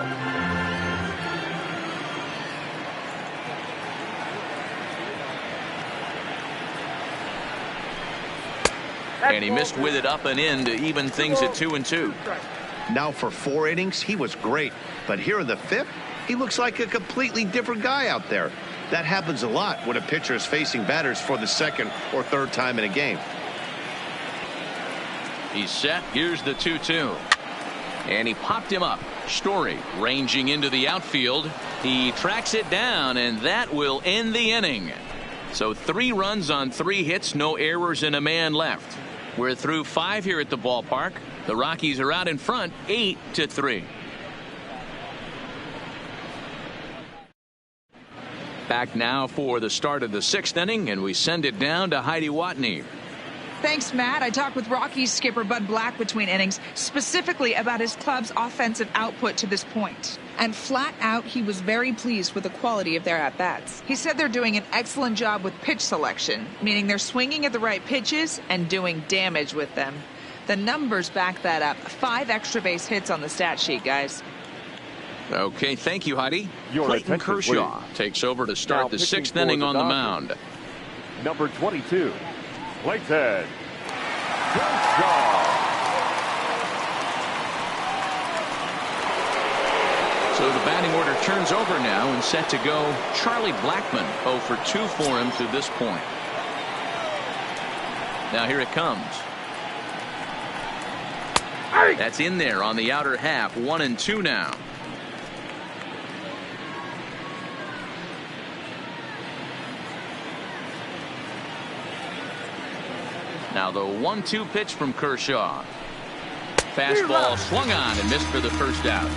And he missed with it up and in to even things at 2-2. Now for 4 innings, he was great. But here in the 5th, he looks like a completely different guy out there. That happens a lot when a pitcher is facing batters for the 2nd or 3rd time in a game. He's set. Here's the 2-2. And he popped him up. Story ranging into the outfield. He tracks it down, and that will end the inning. So 3 runs on 3 hits, no errors, and a man left. We're through 5 here at the ballpark. The Rockies are out in front 8-3. Back now for the start of the 6th inning, and we send it down to Heidi Watney. Thanks, Matt. I talked with Rockies skipper Bud Black between innings, specifically about his club's offensive output to this point. And flat out, he was very pleased with the quality of their at-bats. He said they're doing an excellent job with pitch selection, meaning they're swinging at the right pitches and doing damage with them. The numbers back that up. 5 extra base hits on the stat sheet, guys. Okay, thank you, Heidi. Your Clayton attention, Kershaw please. takes over to start Now the pitching 6th for inning the on the Dodgers. mound. Number 22, Clayton Kershaw. So the batting order turns over now and set to go. Charlie Blackmon 0 for 2 for him to this point. Now here it comes. That's in there on the outer half. 1-2 now. Now the 1-2 pitch from Kershaw. Fastball swung on and missed for the first out.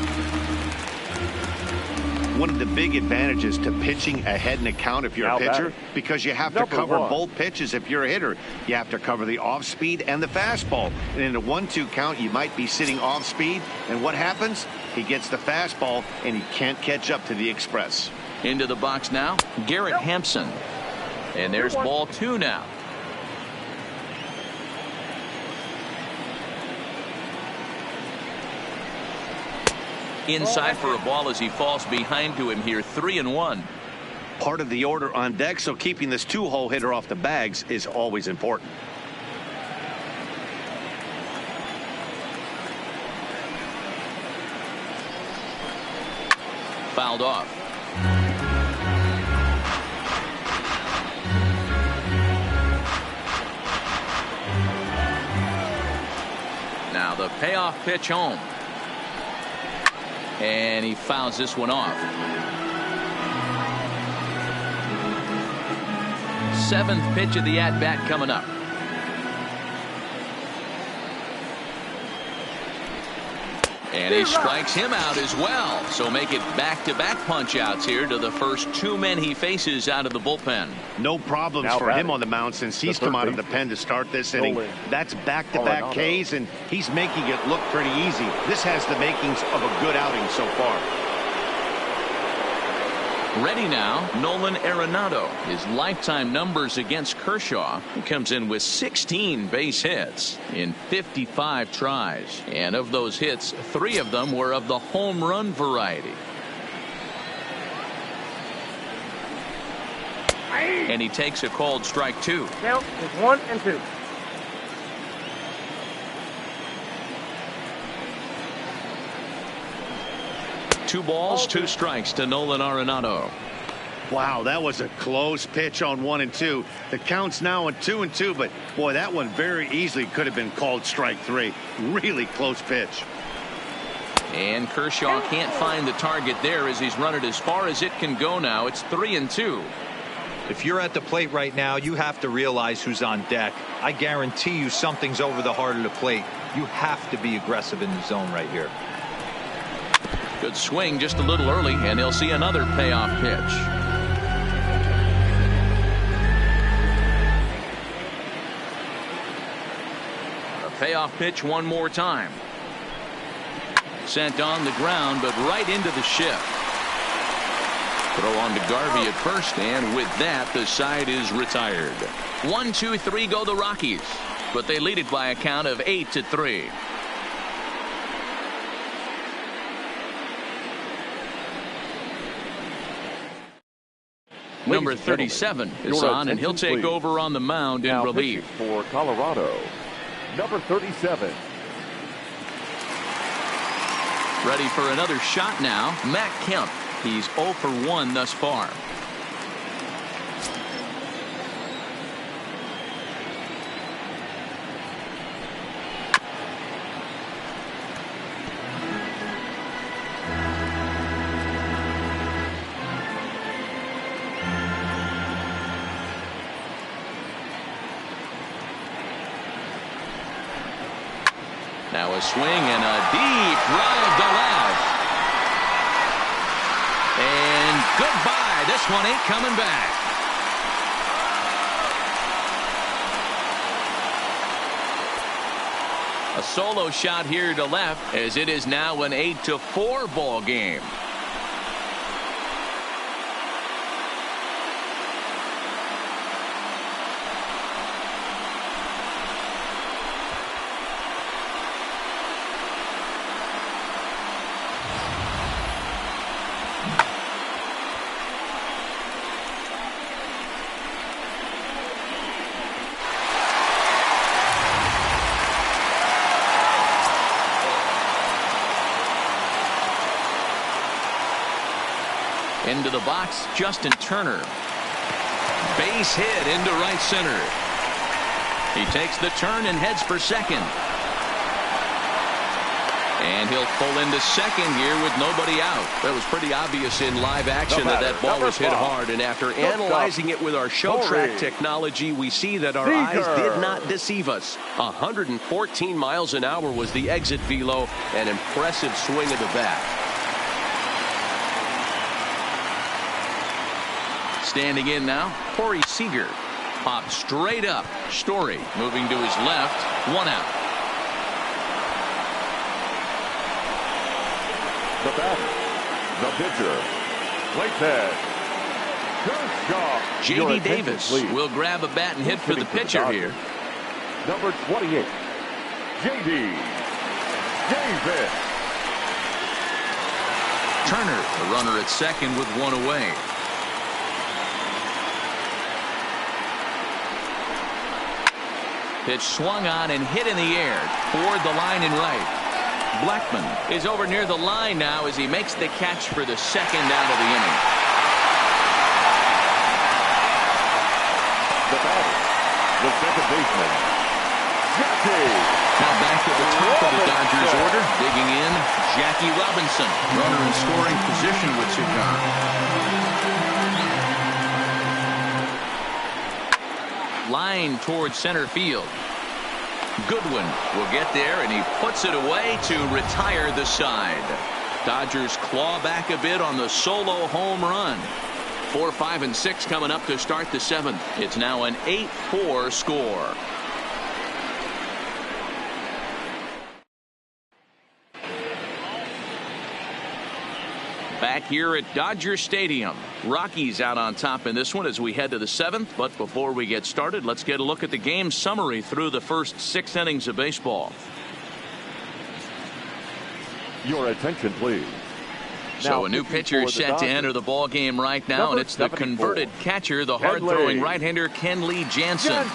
One of the big advantages to pitching ahead in a count if you're Now a pitcher, batting. because you have to Number cover 1. both pitches if you're a hitter. You have to cover the off speed and the fastball. And in a 1-2 count, you might be sitting off speed. And what happens? He gets the fastball and he can't catch up to the express. Into the box now, Garrett Hampson. And there's ball 2 now. Inside for a ball as he falls behind to him here. 3-1. Part of the order on deck, so keeping this 2-hole hitter off the bags is always important. Fouled off. Now the payoff pitch home. And he fouls this one off. 7th pitch of the at-bat coming up. And he strikes him out as well. So make it back-to-back punch-outs here to the first 2 men he faces out of the bullpen. No problems Now for batting. him on the mound since he's The come third out of the base. pen to start this inning. Nolan That's back-to-back Arenado. Ks, and he's making it look pretty easy. This has the makings of a good outing so far. Ready now, Nolan Arenado. His lifetime numbers against Kershaw. He comes in with 16 base hits in 55 tries. And of those hits, 3 of them were of the home run variety. And he takes a called strike 2. Count is 1-2. Two balls, 2 strikes to Nolan Arenado. Wow, that was a close pitch on 1-2. The count's now on 2-2, but boy, that one very easily could have been called strike 3. Really close pitch. And Kershaw can't find the target there as he's run it as far as it can go now. It's 3-2. If you're at the plate right now, you have to realize who's on deck. I guarantee you something's over the heart of the plate. You have to be aggressive in the zone right here. Good swing just a little early, and he'll see another payoff pitch. A payoff pitch one more time. Sent on the ground, but right into the shift. Throw on to Garvey at first, and with that, the side is retired. 1-2-3 go the Rockies, but they lead it by a count of 8-3. Number 37 is on, and he'll take over on the mound in relief. For Colorado, number 37. Ready for another shot now, Matt Kemp. He's 0 for 1 thus far. Now a swing and a deep drive to left. And goodbye. This one ain't coming back. A solo shot here to left as it is now an 8-4 ball game. Into the box, Justin Turner. Base hit into right center. He takes the turn and heads for second. And he'll pull into second here with nobody out. That was pretty obvious in live action that ball was hit hard. And after analyzing it with our show track technology, we see that our eyes did not deceive us. 114 miles an hour was the exit velo. An impressive swing of the bat. Standing in now, Corey Seager. Popped straight up. Story moving to his left. One out. The batter, the pitcher, Whitehead. J.D. Davis will grab a bat and hit for the pitcher here. Number 28, J.D. Davis. Turner, the runner at second with one away. Pitch swung on and hit in the air toward the line and right. Blackman is over near the line now as he makes the catch for the second out of the inning. The batter, the second baseman, Jackie. Now back to the top of the Dodgers order. Digging in, Jackie Robinson. Runner in scoring position with Cigar. Line towards center field. Goodwin will get there, and he puts it away to retire the side. Dodgers claw back a bit on the solo home run. 4, 5, and 6 coming up to start the seventh. It's now an 8-4 score. Back here at Dodger Stadium. Rockies out on top in this one as we head to the seventh. But before we get started, let's get a look at the game summary through the first 6 innings of baseball. Your attention, please. So a new pitcher set to enter the ball game right now, and it's the converted catcher, the hard-throwing right-hander Kenley Jansen.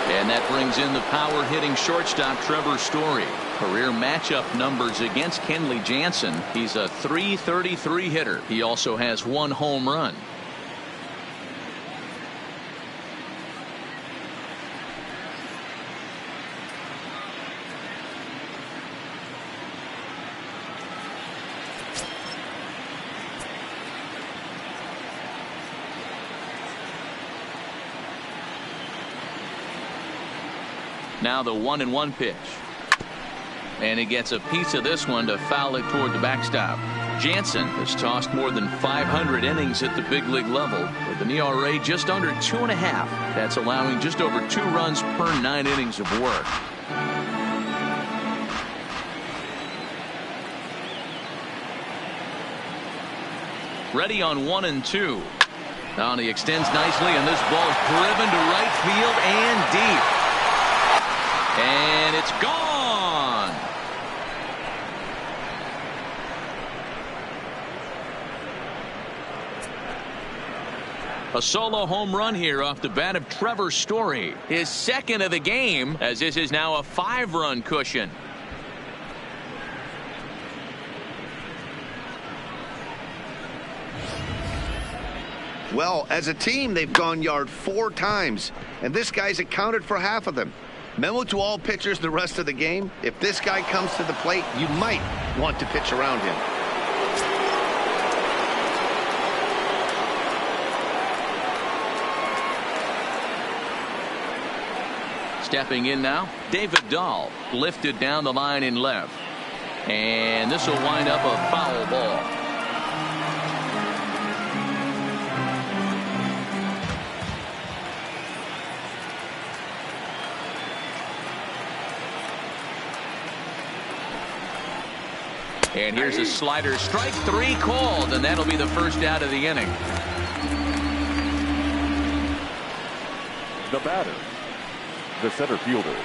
And that brings in the power-hitting shortstop Trevor Story. Career matchup numbers against Kenley Jansen. He's a .333 hitter. He also has 1 home run. Now the 1-1 pitch. And he gets a piece of this one to foul it toward the backstop. Jansen has tossed more than 500 innings at the big league level with an ERA just under 2.5. That's allowing just over 2 runs per 9 innings of work. Ready on 1 and 2. Now he extends nicely, and this ball is driven to right field and deep. And it's gone. A solo home run here off the bat of Trevor Story. His second of the game, as this is now a 5-run cushion. Well, as a team, they've gone yard 4 times, and this guy's accounted for half of them. Memo to all pitchers the rest of the game: if this guy comes to the plate, you might want to pitch around him. Stepping in now, David Dahl lifted down the line in left. And this will wind up a foul ball. And here's a slider, strike 3 called, and that'll be the first out of the inning. The batter, the center fielder.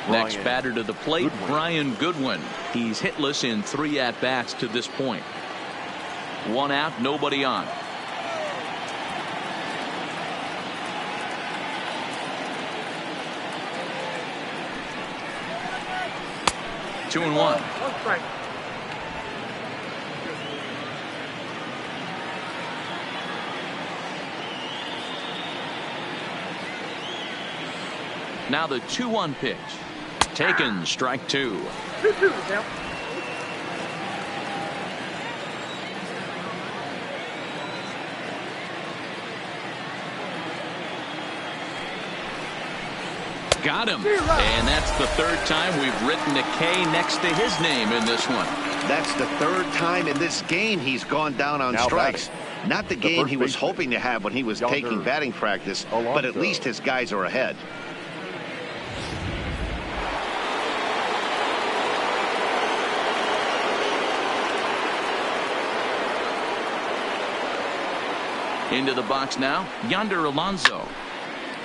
Next batter to the plate, Brian Goodwin. He's hitless in 3 at-bats to this point. 1 out, nobody on. Two and one. Now the 2-1 pitch. Taken, strike 2. Got him. And that's the 3rd time we've written a K next to his name in this one. That's the 3rd time in this game he's gone down on strikes. Not the game he was hoping to have when he was taking batting practice, but at least his guys are ahead. Into the box now, Yonder Alonso.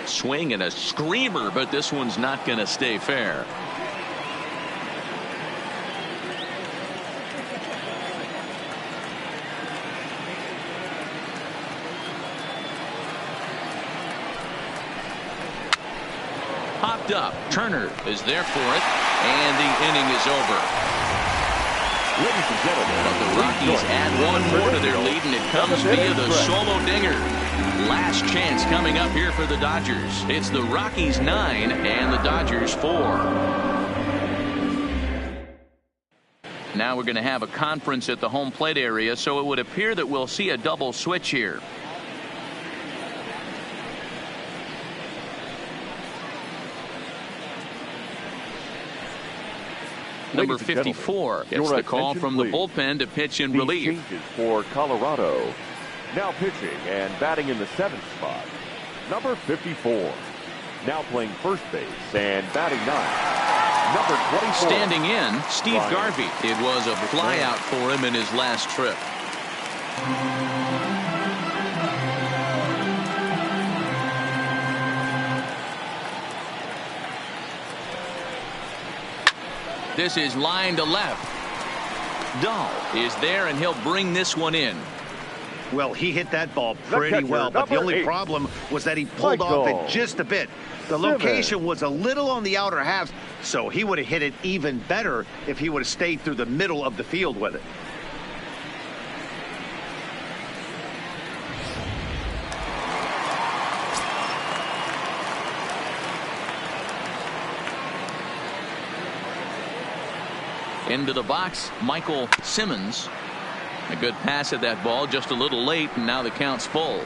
Swing and a screamer, but this one's not going to stay fair. Popped up. Turner is there for it, and the inning is over. Ladies and gentlemen, But the Rockies add 1 more to their lead, and it comes via the solo dinger. Last chance coming up here for the Dodgers. It's the Rockies 9 and the Dodgers 4. Now we're going to have a conference at the home plate area, so it would appear that we'll see a double switch here. Number 54 gets the call from the bullpen to pitch in relief. Changes for Colorado. Now pitching and batting in the 7th spot. Number 54. Now playing first base and batting 9. Number 24. Standing in, Steve Garvey. It was a flyout for him in his last trip. This is line to left. Dahl is there, and he'll bring this one in. Well, he hit that ball pretty well, but the only problem was that he pulled off it just a bit. The location was a little on the outer half, so he would have hit it even better if he would have stayed through the middle of the field with it. Into the box, Michael Simmons. A good pass at that ball, just a little late, and now the count's full.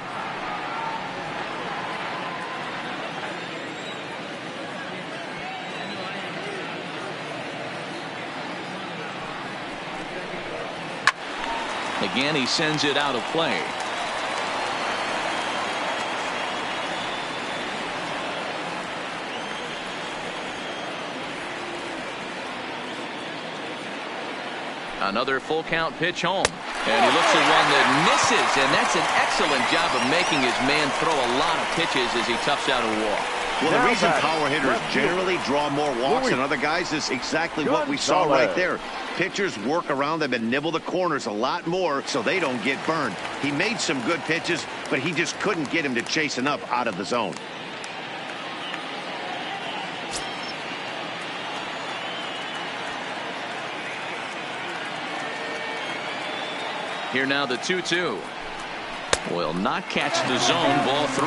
Again, he sends it out of play. Another full count pitch home, and he looks at one that misses, and that's an excellent job of making his man throw a lot of pitches as he toughs out a walk. Well, the reason power hitters generally draw more walks than other guys is exactly what we saw right there. Pitchers work around them and nibble the corners a lot more so they don't get burned. He made some good pitches, but he just couldn't get him to chase enough out of the zone. Here now the 2-2. Will not catch the zone, ball 3.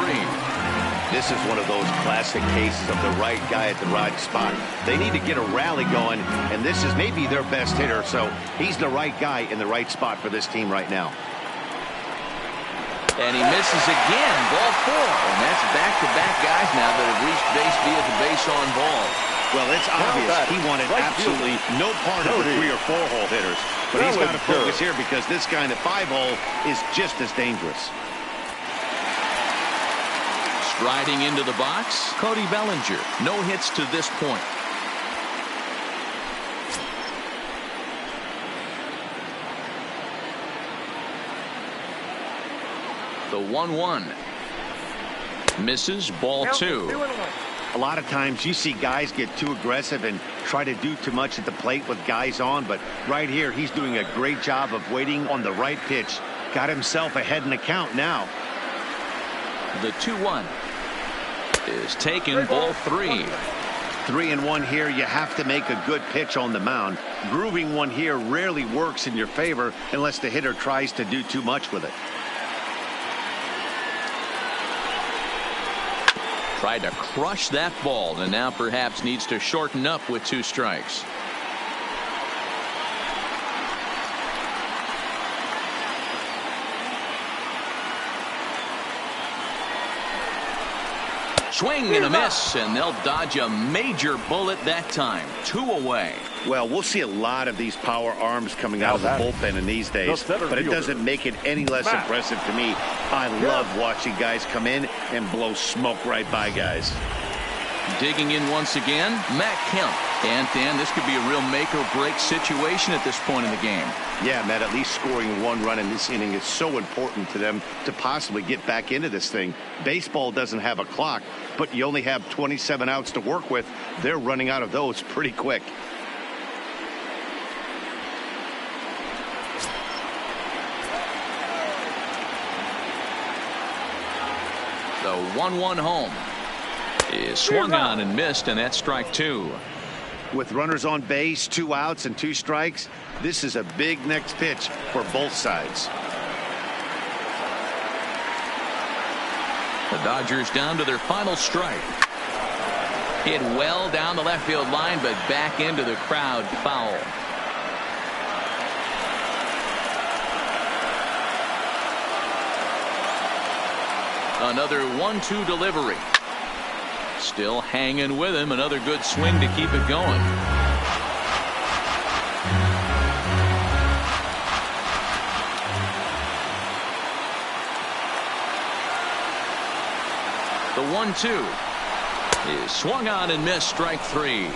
This is one of those classic cases of the right guy at the right spot. They need to get a rally going, and this is maybe their best hitter, so he's the right guy in the right spot for this team right now. And he misses again. Ball 4. And that's back-to-back guys now that have reached base via the base on ball. Well, it's obvious he wanted absolutely no part of the 3 or 4 hole hitters. But he's got to focus here because this guy in the 5 hole is just as dangerous. Striding into the box, Cody Bellinger. No hits to this point. The 1-1. Misses, ball 2. A lot of times you see guys get too aggressive and try to do too much at the plate with guys on, but right here he's doing a great job of waiting on the right pitch. Got himself ahead in the count now. The 2-1 is taken, ball 3. 3-1 here. You have to make a good pitch on the mound. Grooving one here rarely works in your favor unless the hitter tries to do too much with it. Tried to crush that ball and now perhaps needs to shorten up with 2 strikes. Swing and a miss, and they'll dodge a major bullet that time. 2 away. Well, we'll see a lot of these power arms coming out of the bullpen in these days, but it doesn't make it any less impressive to me. I love watching guys come in and blow smoke right by guys. Digging in once again, Matt Kemp. And Dan, this could be a real make or break situation at this point in the game. Yeah, Matt, at least scoring 1 run in this inning is so important to them to possibly get back into this thing. Baseball doesn't have a clock, but you only have 27 outs to work with. They're running out of those pretty quick. The 1-1 home is swung on and missed, and that's strike 2. With runners on base, 2 outs and 2 strikes, this is a big next pitch for both sides. The Dodgers down to their final strike. Hit well down the left field line, but back into the crowd, foul. Another 1-2 delivery. Still hanging with him. Another good swing to keep it going. The 1-2 is swung on and missed, strike 3.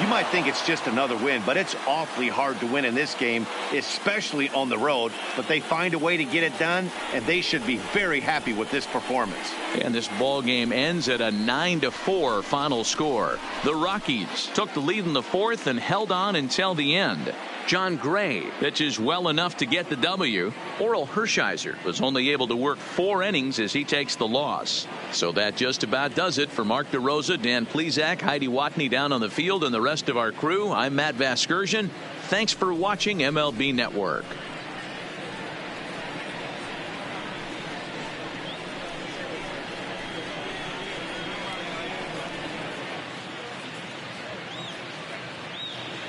You might think it's just another win, but it's awfully hard to win in this game, especially on the road. But they find a way to get it done, and they should be very happy with this performance. And this ball game ends at a 9-4 final score. The Rockies took the lead in the 4th and held on until the end. John Gray pitches well enough to get the W. Orel Hershiser was only able to work 4 innings as he takes the loss. So that just about does it for Mark DeRosa, Dan Plesac, Heidi Watney down on the field, and the rest of our crew. I'm Matt Vasgersian. Thanks for watching MLB Network.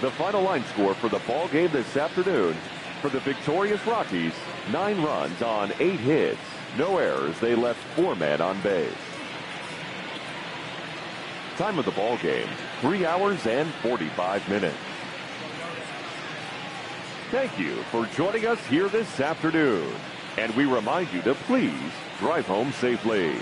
The final line score for the ball game this afternoon: for the victorious Rockies, 9 runs on 8 hits, no errors. They left 4 men on base. Time of the ball game: 3 hours and 45 minutes. Thank you for joining us here this afternoon, and we remind you to please drive home safely.